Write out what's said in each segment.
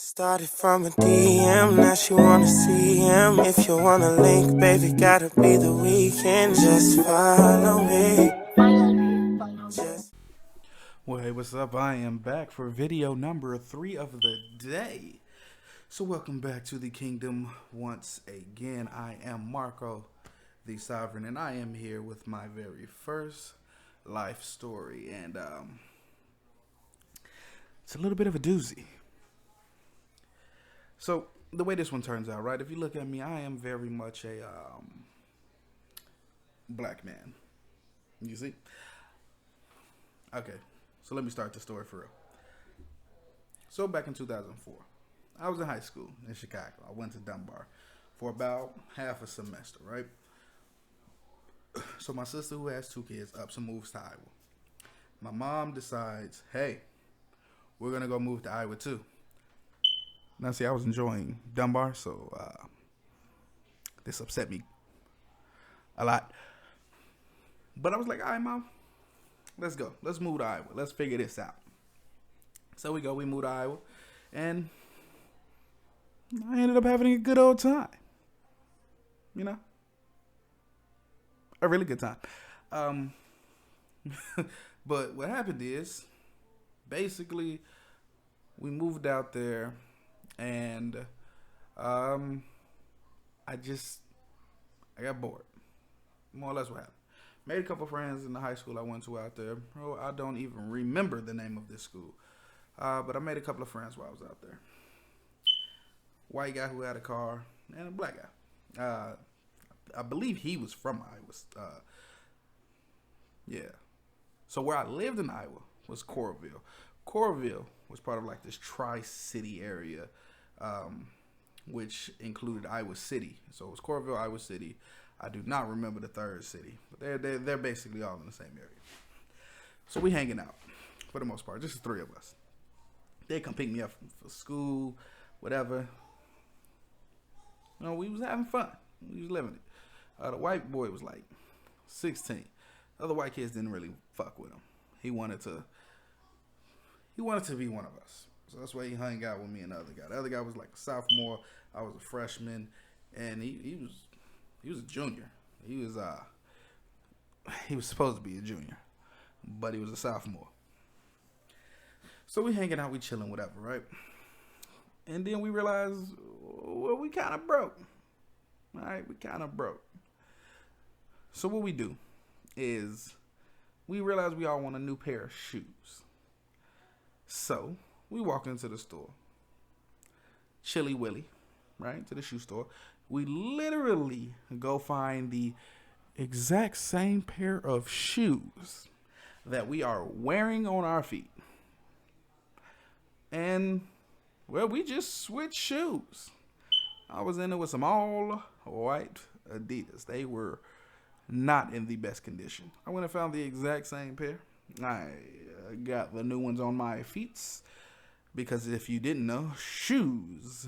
Started from a DM, now she wanna see him. If you wanna link, baby, gotta be the weekend. Just follow me. Well, hey, what's up? I am back for video number 3 of the day. So welcome back to the kingdom once again. I am Marco, the Sovereign, and I am here with my very first life story. And it's a little bit of a doozy. So the way this one turns out, right? If you look at me, I am very much a black man. You see? Okay, so let me start the story for real. So back in 2004, I was in high school in Chicago. I went to Dunbar for about half a semester, right? So my sister, who has 2 kids, ups and moves to Iowa. My mom decides, hey, we're going to go move to Iowa too. Now, see, I was enjoying Dunbar, so this upset me a lot. But I was like, all right, Mom, let's go. Let's move to Iowa. Let's figure this out. So we moved to Iowa, and I ended up having a good old time. You know? A really good time. But what happened is, basically, we moved out there, and I got bored. More or less what happened. Made a couple friends in the high school I went to out there. Oh, I don't even remember the name of this school. But I made a couple of friends while I was out there. White guy who had a car, and a black guy. I believe he was from Iowa. Yeah. So where I lived in Iowa was Coralville. Coralville was part of like this tri-city area, which included Iowa City. So it was Coralville, Iowa City. I do not remember the third city, but they're basically all in the same area. So we hanging out for the most part, just the 3 of us. They come pick me up for school, whatever. You know, we was having fun. We was living it. The white boy was like 16. The other white kids didn't really fuck with him. He wanted to be one of us. So that's why he hung out with me and the other guy. The other guy was like a sophomore. I was a freshman, and he was a junior. He was supposed to be a junior, but he was a sophomore. So we hanging out, we chilling, whatever, right? And then we realized, well, we kind of broke. All right, we kind of broke. So what we do is we realize we all want a new pair of shoes. So we walk into the store, Chilly Willy, right, to the shoe store. We literally go find the exact same pair of shoes that we are wearing on our feet. And, well, we just switched shoes. I was in it with some all white Adidas. They were not in the best condition. I went and found the exact same pair. I got the new ones on my feet because if you didn't know, shoes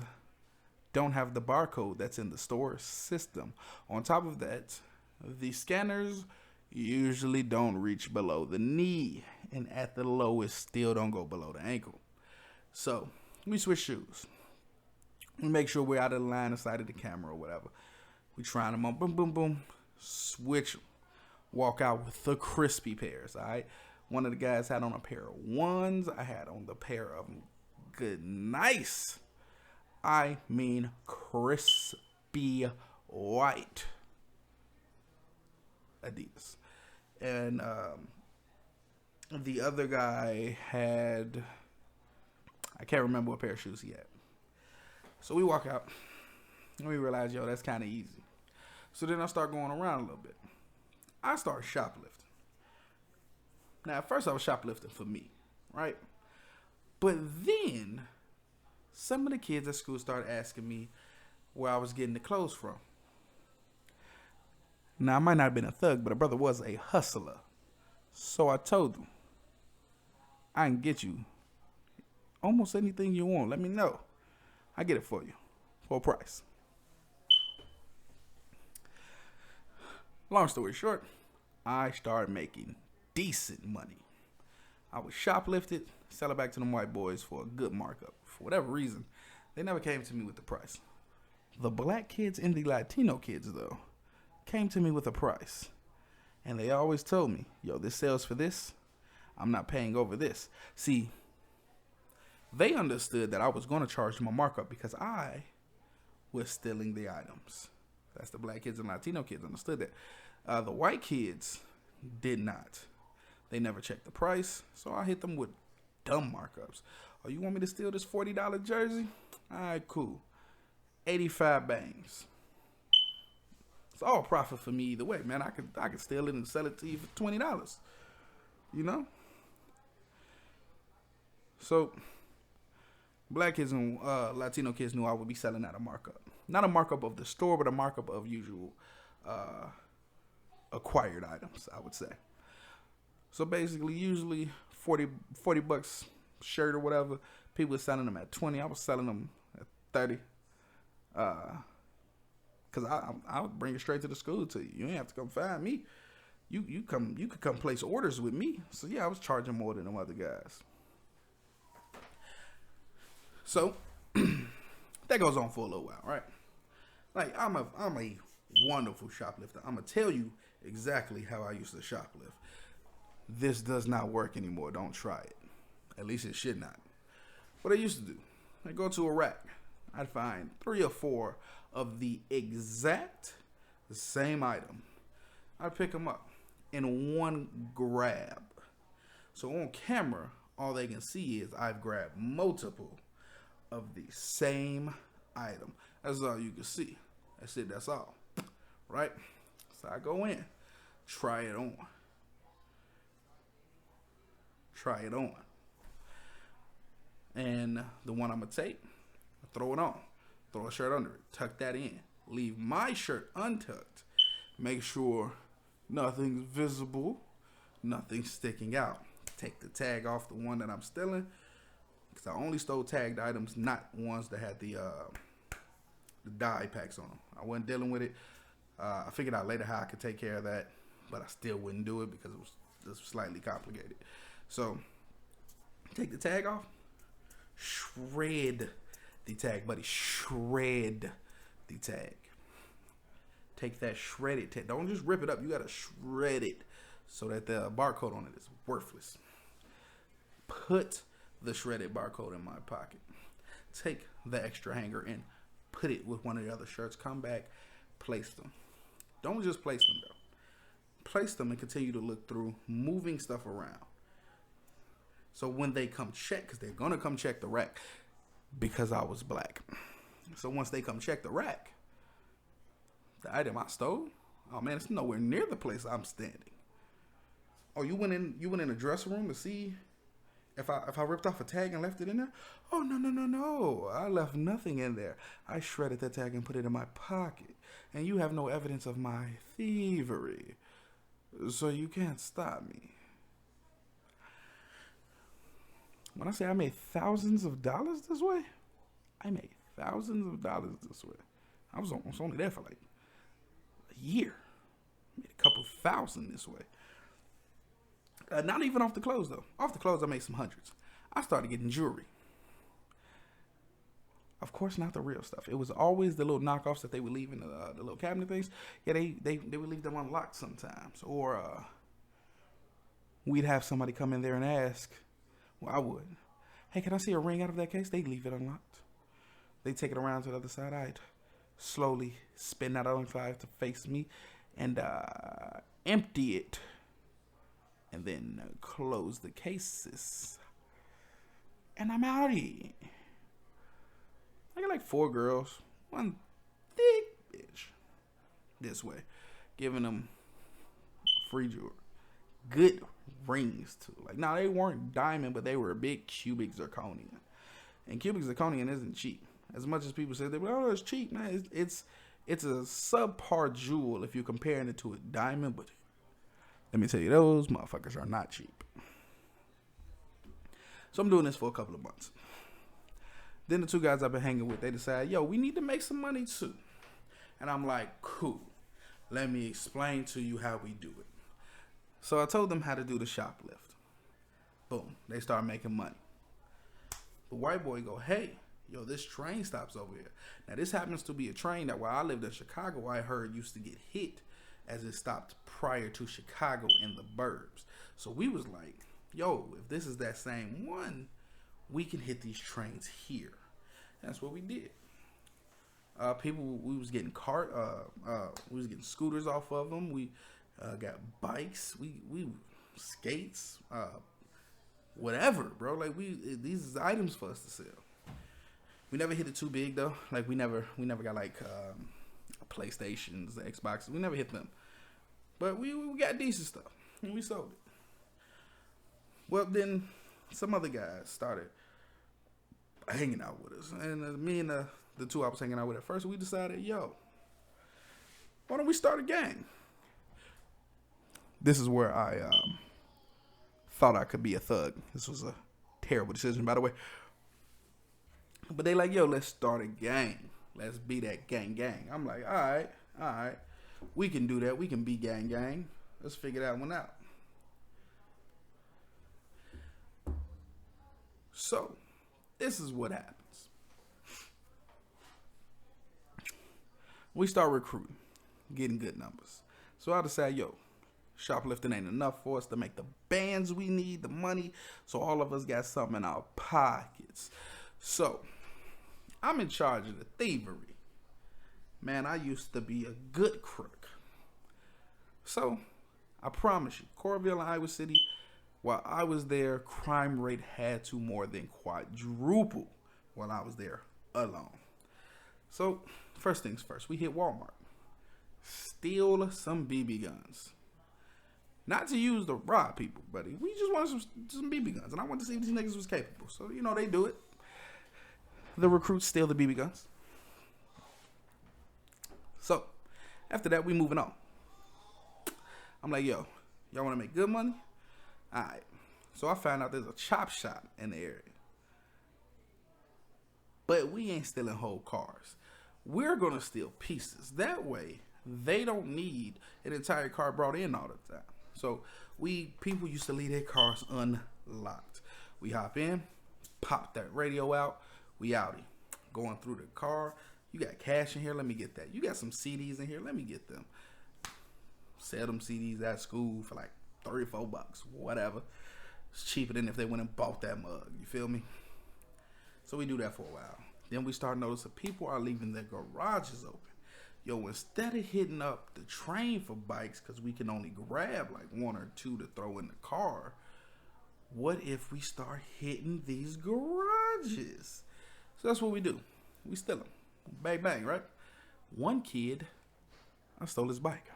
don't have the barcode that's in the store system. On top of that, the scanners usually don't reach below the knee, and at the lowest still don't go below the ankle. So we switch shoes. We make sure we're out of the line of sight of the camera or whatever. We trying them on, boom, boom, boom, switch them. Walk out with the crispy pairs, all right? One of the guys had on a pair of ones. I had on the pair of good, nice, I mean crispy white Adidas. And the other guy had, I can't remember what pair of shoes he had. So we walk out and we realize, yo, that's kind of easy. So then I start going around a little bit. I start shoplifting. Now, at first I was shoplifting for me, right? But then some of the kids at school started asking me where I was getting the clothes from. Now, I might not have been a thug, but a brother was a hustler. So I told them, I can get you almost anything you want. Let me know. I get it for you for a price. Long story short, I started making decent money. I would shoplift it, sell it back to them white boys for a good markup. For whatever reason, They never came to me with the price. The black kids and the Latino kids, though, came to me with a price. And they always told me, yo, this sells for this. I'm not paying over this. See, they understood that I was going to charge them a markup because I was stealing the items. That's the black kids and Latino kids understood that. The white kids did not. They never checked the price, so I hit them with dumb markups. Oh, you want me to steal this $40 jersey? All right, cool. 85 bangs. It's all profit for me either way, man. I could steal it and sell it to you for $20. You know? So, black kids and Latino kids knew I would be selling at a markup. Not a markup of the store, but a markup of usual acquired items, I would say. So basically, usually 40 bucks shirt or whatever, people were selling them at 20. I was selling them at 30. Cause I would bring it straight to the school to you. You ain't have to come find me. You could come place orders with me. So yeah, I was charging more than them other guys. So that goes on for a little while, right? Like I'm a wonderful shoplifter. I'm gonna tell you exactly how I used to shoplift. This does not work anymore. Don't try it. At least it should not. What I used to do, I'd go to a rack. I'd find 3 or 4 of the exact same item. I'd pick them up in one grab. So on camera, all they can see is I've grabbed multiple of the same item. That's all you can see. That's it. That's all. Right? So I go in. Try it on. Try it on. And the one I'm going to take, throw it on. Throw a shirt under it. Tuck that in. Leave my shirt untucked. Make sure nothing's visible. Nothing's sticking out. Take the tag off the one that I'm stealing. Because I only stole tagged items, not ones that had the dye packs on them. I wasn't dealing with it. I figured out later how I could take care of that. But I still wouldn't do it because it was just slightly complicated. So, take the tag off. Shred the tag, buddy. Shred the tag. Take that shredded tag. Don't just rip it up. You gotta shred it so that the barcode on it is worthless. Put the shredded barcode in my pocket. Take the extra hanger and put it with one of the other shirts. Come back, place them. Don't just place them though. Place them and continue to look through, moving stuff around. So when they come check, because they're going to come check the rack because I was black. So once they come check the rack, the item I stole, oh man, it's nowhere near the place I'm standing. Oh, you went in a dressing room to see if I ripped off a tag and left it in there? Oh, no. I left nothing in there. I shredded that tag and put it in my pocket. And you have no evidence of my thievery. So you can't stop me. When I say I made thousands of dollars this way, I made thousands of dollars this way. I was only there for like a year. I made a couple thousand this way. Not even off the clothes though. Off the clothes I made some hundreds. I started getting jewelry. Of course, not the real stuff. It was always the little knockoffs that they would leave in the little cabinet things. Yeah, they would leave them unlocked sometimes. Or we'd have somebody come in there and ask. Well, I would. Hey, can I see a ring out of that case? They'd leave it unlocked. They'd take it around to the other side. I'd slowly spin that other side to face me and empty it. And then close the cases. And I'm out of here. I got like 4 girls. One thick bitch. This way. Giving them free jewelry. Good rings too. Like, now they weren't diamond, but they were a big cubic zirconian. And cubic zirconian isn't cheap. As much as people say, oh, it's cheap, man. It's a subpar jewel if you're comparing it to a diamond, but let me tell you, those motherfuckers are not cheap. So I'm doing this for a couple of months. Then the 2 guys I've been hanging with, they decide, yo, we need to make some money too. And I'm like, cool. Let me explain to you how we do it. So I told them how to do the shoplift. Boom. They start making money. The white boy go, hey, yo, this train stops over here. Now, this happens to be a train that while I lived in Chicago, I heard used to get hit as it stopped prior to Chicago in the burbs. So we was like, yo, if this is that same one, we can hit these trains here. That's what we did. People, we was getting we was getting scooters off of them. We got bikes. We skates. Whatever, bro. Like these is items for us to sell. We never hit it too big though. Like we never got like PlayStations, the Xboxes. We never hit them. But we got decent stuff and we sold it. Well, then some other guys started hanging out with us, and me and the two I was hanging out with at first, we decided, yo, why don't we start a gang? This is where I thought I could be a thug. This was a terrible decision, by the way. But they like, yo, let's start a gang. Let's be that gang. I'm like, all right. We can do that. We can be gang. Let's figure that one out. So, this is what happens. We start recruiting, getting good numbers. So I decide, yo, shoplifting ain't enough for us to make the bands we need, the money. So all of us got something in our pockets. So I'm in charge of the thievery. Man, I used to be a good crook. So I promise you, Coralville and Iowa City, while I was there, crime rate had to more than quadruple while I was there alone. So first things first, we hit Walmart. Steal some BB guns. Not to use to rob people, buddy. We just wanted some BB guns. And I wanted to see if these niggas was capable. So, you know, they do it. The recruits steal the BB guns. So, after that, we moving on. I'm like, yo, y'all want to make good money? All right. So I found out there's a chop shop in the area. But we ain't stealing whole cars. We're going to steal pieces. That way, they don't need an entire car brought in all the time. So people used to leave their cars unlocked. We hop in, pop that radio out, we outie. Going through the car, you got cash in here, let me get that. You got some CDs in here, let me get them. Sell them CDs at school for like $3 or $4, whatever. It's cheaper than if they went and bought that mug, you feel me? So we do that for a while. Then we start noticing people are leaving their garages open. Yo, instead of hitting up the train for bikes, because we can only grab like one or two to throw in the car, what if we start hitting these garages? So that's what we do. We steal them. Bang, bang, right? One kid, I stole his bike.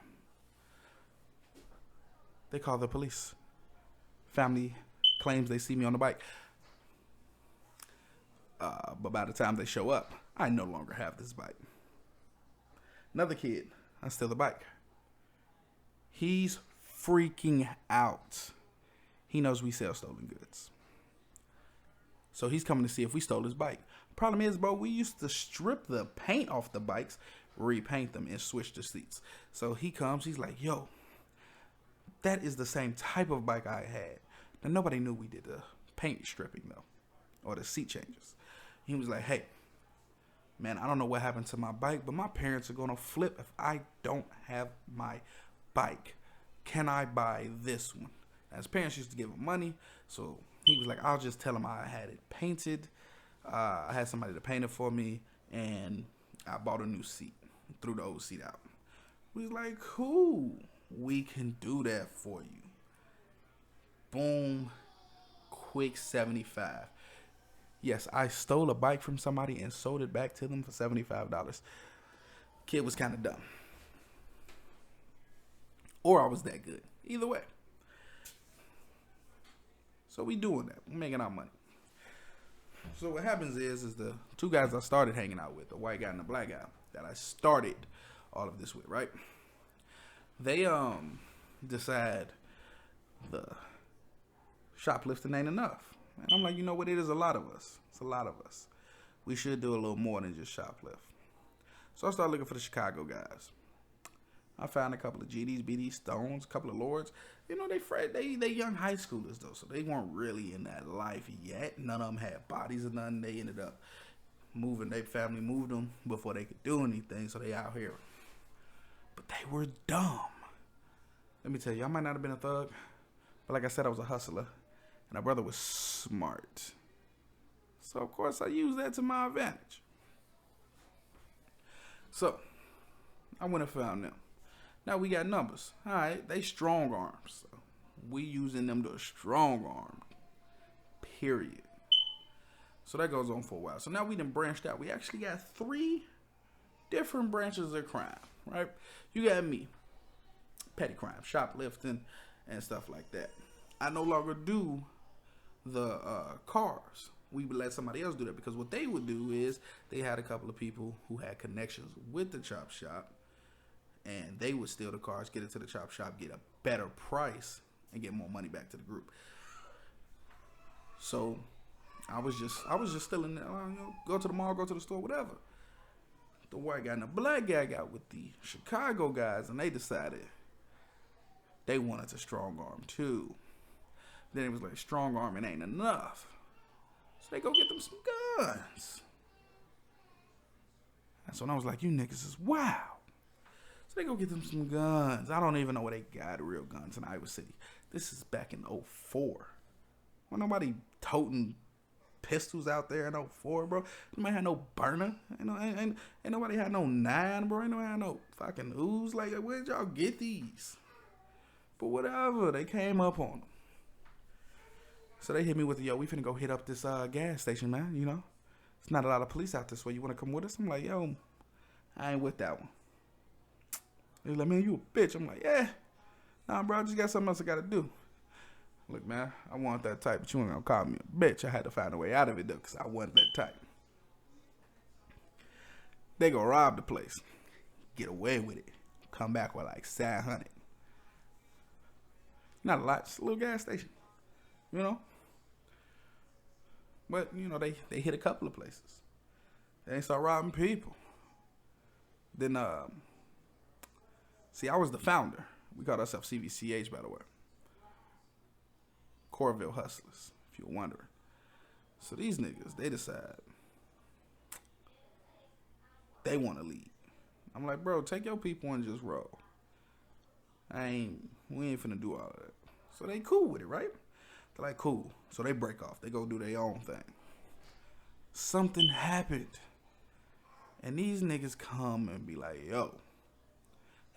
They call the police. Family claims they see me on the bike. But by the time they show up, I no longer have this bike. Another kid, I steal the bike. He's freaking out. He knows we sell stolen goods. So he's coming to see if we stole his bike. Problem is, bro, we used to strip the paint off the bikes, repaint them, and switch the seats. So he comes, he's like, yo, that is the same type of bike I had. Now, nobody knew we did the paint stripping, though, or the seat changes. He was like, hey, man, I don't know what happened to my bike, but my parents are going to flip if I don't have my bike. Can I buy this one? And his parents used to give him money, so he was like, I'll just tell him I had it painted. I had somebody to paint it for me, and I bought a new seat, threw the old seat out. We was like, cool, we can do that for you. Boom, quick 75. Yes, I stole a bike from somebody and sold it back to them for $75. Kid was kind of dumb. Or I was that good. Either way. So we doing that. We're making our money. So what happens is the two guys I started hanging out with, the white guy and the black guy, that I started all of this with, right? They decide the shoplifting ain't enough. And I'm like, you know what? It is a lot of us. It's a lot of us. We should do a little more than just shoplift. So I started looking for the Chicago guys. I found a couple of GDs, BDs, Stones, a couple of Lords. You know, they young high schoolers, though, so they weren't really in that life yet. None of them had bodies or nothing. They ended up Their family moved them before they could do anything, so they out here. But they were dumb. Let me tell you, I might not have been a thug, but like I said, I was a hustler, and my brother was smart. So of course I used that to my advantage. So I went and found them. Now we got numbers. All right, they strong arms. So we using them to strong arm. Period. So that goes on for a while. So now we done branched out. We actually got 3 different branches of crime, right? You got me, petty crime, shoplifting, and stuff like that. I no longer do the cars. We would let somebody else do that because what they would do is they had a couple of people who had connections with the chop shop, and they would steal the cars, get it to the chop shop, get a better price, and get more money back to the group. So I was just stealing. Go to the mall, go to the store, whatever. The white guy and the black guy got with the Chicago guys, and they decided they wanted to strong arm too. Then it was like strong arming ain't enough, so they go get them some guns. And so I was like, you niggas is wild. So they go get them some guns. I don't even know where they got real guns in Iowa City. This is back in 04. When nobody toting pistols out there in 04, bro. Nobody had no burner. Ain't nobody had no 9, bro. Ain't nobody had no fucking ooze. Like, where'd y'all get these? But whatever, they came up on them. So they hit me with, yo, we finna go hit up this gas station, man, you know? There's not a lot of police out this way. You wanna come with us? I'm like, yo, I ain't with that one. He's like, man, you a bitch. I'm like, yeah. Nah, bro, I just got something else I gotta do. Look, man, I want that type, but you ain't gonna call me a bitch. I had to find a way out of it, though, because I wasn't that type. They go rob the place. Get away with it. Come back with like 700. Not a lot, just a little gas station. You know? But, you know, they hit a couple of places. They ain't start robbing people. Then, see, I was the founder. We called ourselves CVCH, by the way. Corville Hustlers, if you're wondering. So these niggas, they decide they want to lead. I'm like, bro, take your people and just roll. We ain't finna do all of that. So they cool with it, right? They're like, cool. So they break off. They go do their own thing. Something happened. And these niggas come and be like, yo.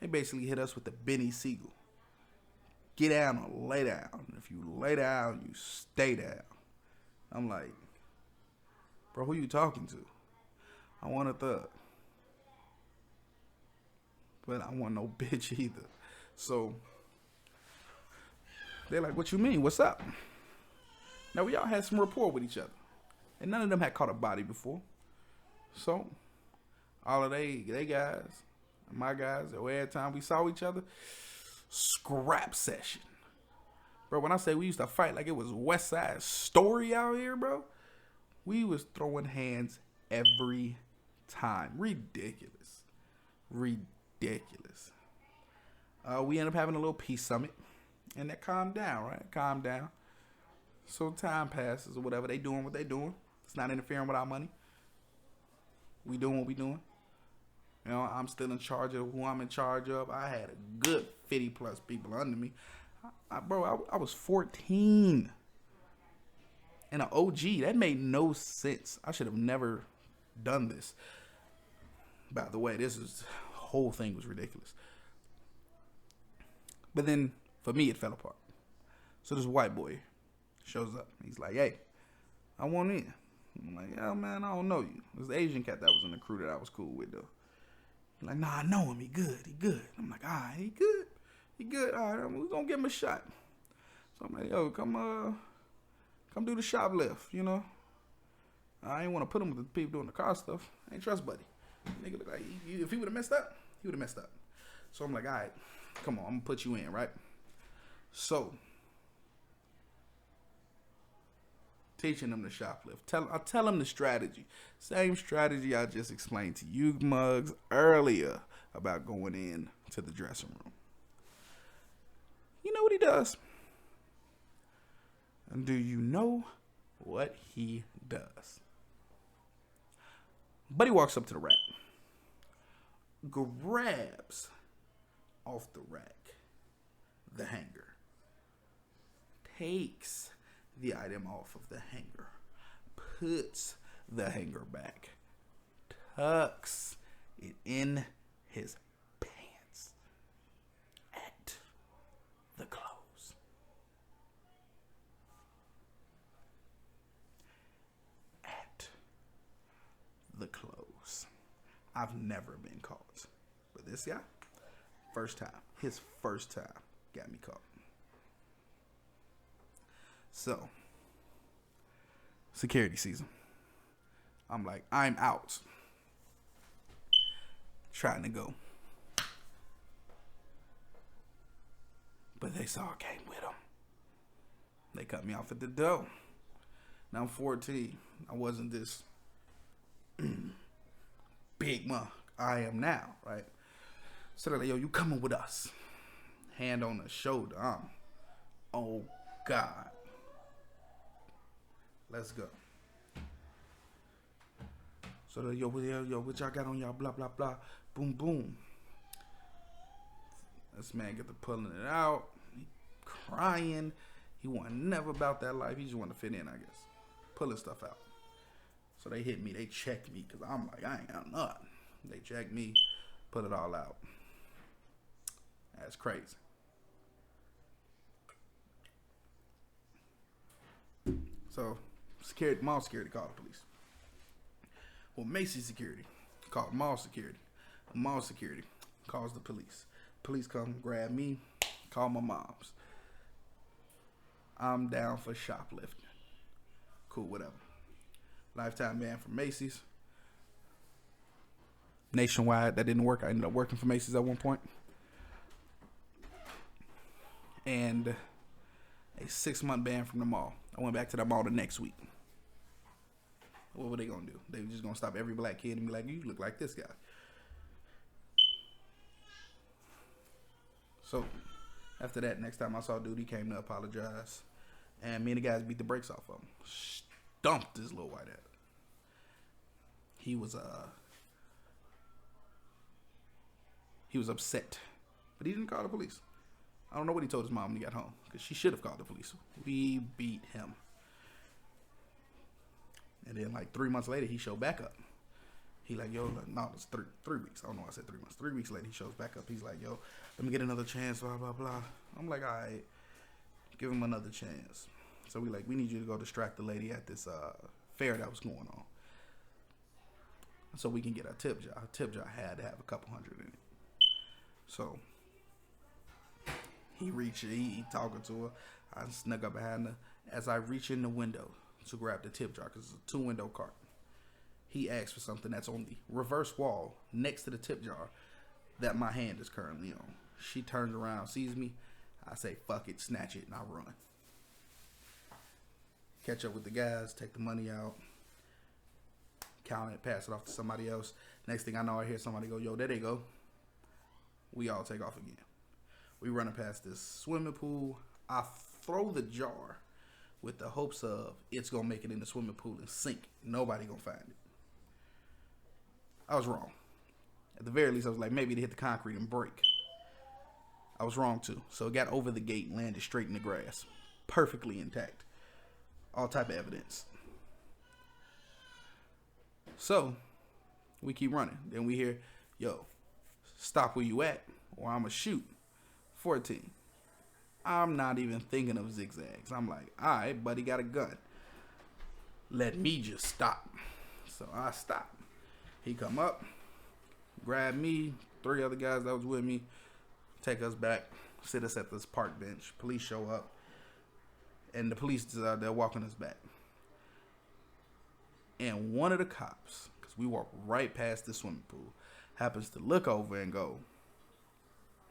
They basically hit us with the Benny Siegel. Get down or lay down. If you lay down, you stay down. I'm like, bro, who you talking to? I want a thug. But I want no bitch either. So they're like, what you mean? What's up? Now we all had some rapport with each other. And none of them had caught a body before. So all of they guys, my guys, every time we saw each other, scrap session. Bro, when I say we used to fight like it was West Side Story out here, bro, we was throwing hands every time. Ridiculous. We ended up having a little peace summit, and that calmed down, right? Calmed down. So time passes or whatever. They doing what they doing. It's not interfering with our money. We doing what we doing. You know, I'm still in charge of who I'm in charge of. I had a good 50 plus people under me. I was 14 and an OG. That made no sense. I should have never done this. By the way, whole thing was ridiculous. But then, for me, it fell apart. So this white boy shows up. He's like, hey, I want in. I'm like, yeah, man, I don't know you. It was the Asian cat that was in the crew that I was cool with, though. He's like, nah, I know him. He good. I'm like, all right, he good. All right, we're going to give him a shot. So I'm like, yo, come do the shoplift, you know. I ain't want to put him with the people doing the car stuff. I ain't trust buddy. Nigga look like, if he would have messed up, he would have messed up. So I'm like, all right, come on, I'm going to put you in, right? So, teaching them to shoplift. I tell them the strategy. Same strategy I just explained to you, Mugs, earlier about going in to the dressing room. You know what he does? And do you know what he does? Buddy walks up to the rack, grabs off the rack the hanger, takes the item off of the hanger, puts the hanger back, tucks it in his pants at the close. At the close. I've never been caught. But this guy, first time. His first time got me caught. So, security season. I'm like, I'm out. Trying to go. But they saw I came with them. They cut me off at the door. Now I'm 14. I wasn't this big mug I am now, right? So they're like, yo, you coming with us. Hand on the shoulder. Oh, God. Let's go. So they're, yo, what y'all got on y'all, blah, blah, blah. Boom, boom. This man get to pulling it out. He crying. He wasn't never about that life. He just wanted to fit in, I guess. Pulling stuff out. So they hit me. They checked me because I'm like, I ain't got nothing. They checked me. Put it all out. That's crazy. So, mall security called the police. Well, Macy's security called mall security. Mall security calls the police. Police come grab me, call my moms. I'm down for shoplifting. Cool, whatever. Lifetime ban from Macy's. Nationwide, that didn't work. I ended up working for Macy's at one point. And a 6-month ban from the mall. I went back to the mall the next week. What were they gonna do? They were just gonna stop every black kid and be like, you look like this guy. So after that, next time I saw dude, he came to apologize. And me and the guys beat the brakes off of him. Stumped his little white ass. He was upset. But he didn't call the police. I don't know what he told his mom when he got home. Because she should have called the police. We beat him. And then like 3 months later, he showed back up. He like, yo, no, it's 3 weeks. I don't know why I said 3 months. 3 weeks later, he shows back up. He's like, yo, let me get another chance, blah, blah, blah. I'm like, all right, give him another chance. So we like, we need you to go distract the lady at this fair that was going on. So we can get our tip jar. Our tip jar had to have a couple hundred in it. So he talking to her. I snuck up behind her. As I reach in the window to grab the tip jar, because it's a 2-window cart, he asks for something that's on the reverse wall next to the tip jar that my hand is currently on. She turns around, sees me. I say, fuck it, snatch it, and I run. Catch up with the guys, take the money out, count it, pass it off to somebody else. Next thing I know, I hear somebody go, yo, there they go. We all take off again. We running past this swimming pool. I throw the jar with the hopes of it's going to make it in the swimming pool and sink. Nobody going to find it. I was wrong. At the very least, I was like, maybe it hit the concrete and break. I was wrong too. So it got over the gate and landed straight in the grass. Perfectly intact. All type of evidence. So we keep running. Then we hear, yo, stop where you at or I'm going to shoot. 14. I'm not even thinking of zigzags. I'm like, all right, buddy got a gun. Let me just stop. So I stop. He come up, grab me, 3 other guys that was with me, take us back, sit us at this park bench. Police show up, and the police they're walking us back. And one of the cops, because we walk right past the swimming pool, happens to look over and go,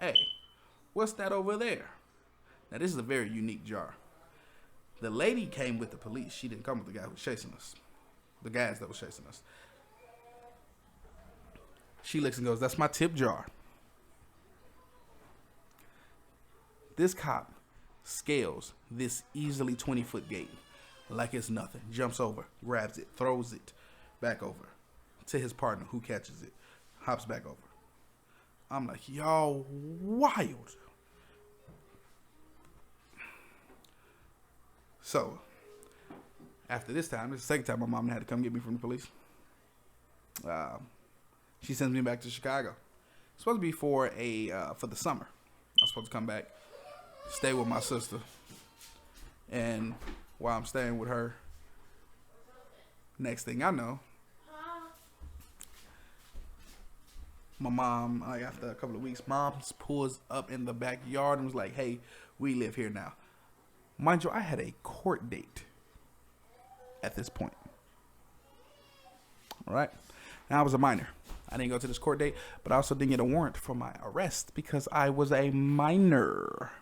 hey, what's that over there? Now, this is a very unique jar. The lady came with the police. She didn't come with the guy who was chasing us. The guys that was chasing us. She looks and goes, that's my tip jar. This cop scales this easily 20-foot gate like it's nothing. Jumps over, grabs it, throws it back over. to his partner who catches it, hops back over. I'm like, y'all wild. So, after this time, this is the second time my mom had to come get me from the police. She sends me back to Chicago. It's supposed to be for the summer. I was supposed to come back, stay with my sister, and while I'm staying with her, next thing I know, my mom, after a couple of weeks, mom pulls up in the backyard and was like, "Hey, we live here now." Mind you, I had a court date at this point. All right. Now, I was a minor. I didn't go to this court date, but I also didn't get a warrant for my arrest because I was a minor.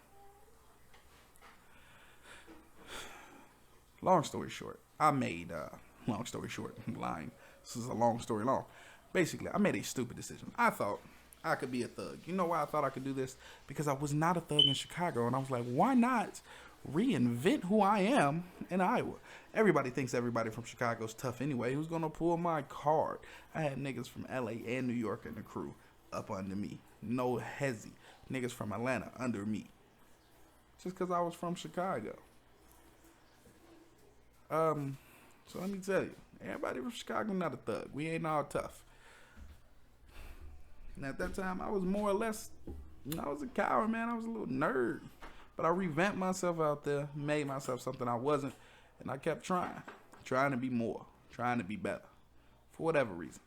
Long story short, long story short, I'm lying. This is a long story long. Basically, I made a stupid decision. I thought I could be a thug. You know why I thought I could do this? Because I was not a thug in Chicago, and I was like, why not reinvent who I am in Iowa? Everybody thinks everybody from Chicago's tough anyway. Who's gonna pull my card? I had niggas from LA and New York in the crew up under me. No hezzy. Niggas from Atlanta under me. Just because I was from Chicago. So let me tell you, everybody from Chicago not a thug. We ain't all tough. And at that time, I was more or less, I was a coward, man. I was a little nerd. But I revamped myself out there, made myself something I wasn't, and I kept trying to be more, trying to be better, for whatever reason.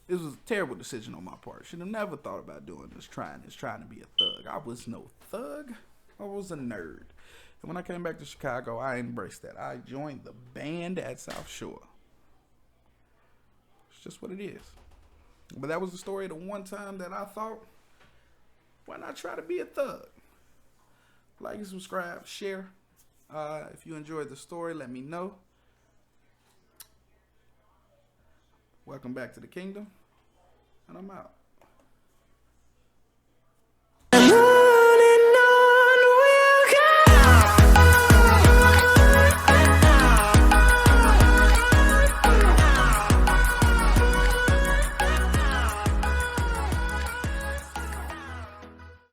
This was a terrible decision on my part. Should have never thought about doing this, trying to be a thug. I was no thug. I was a nerd. And when I came back to Chicago, I embraced that. I joined the band at South Shore. It's just what it is. But that was the story of the one time that I thought, why not try to be a thug? Like and subscribe, share. If you enjoyed the story, let me know. Welcome back to the kingdom. And I'm out.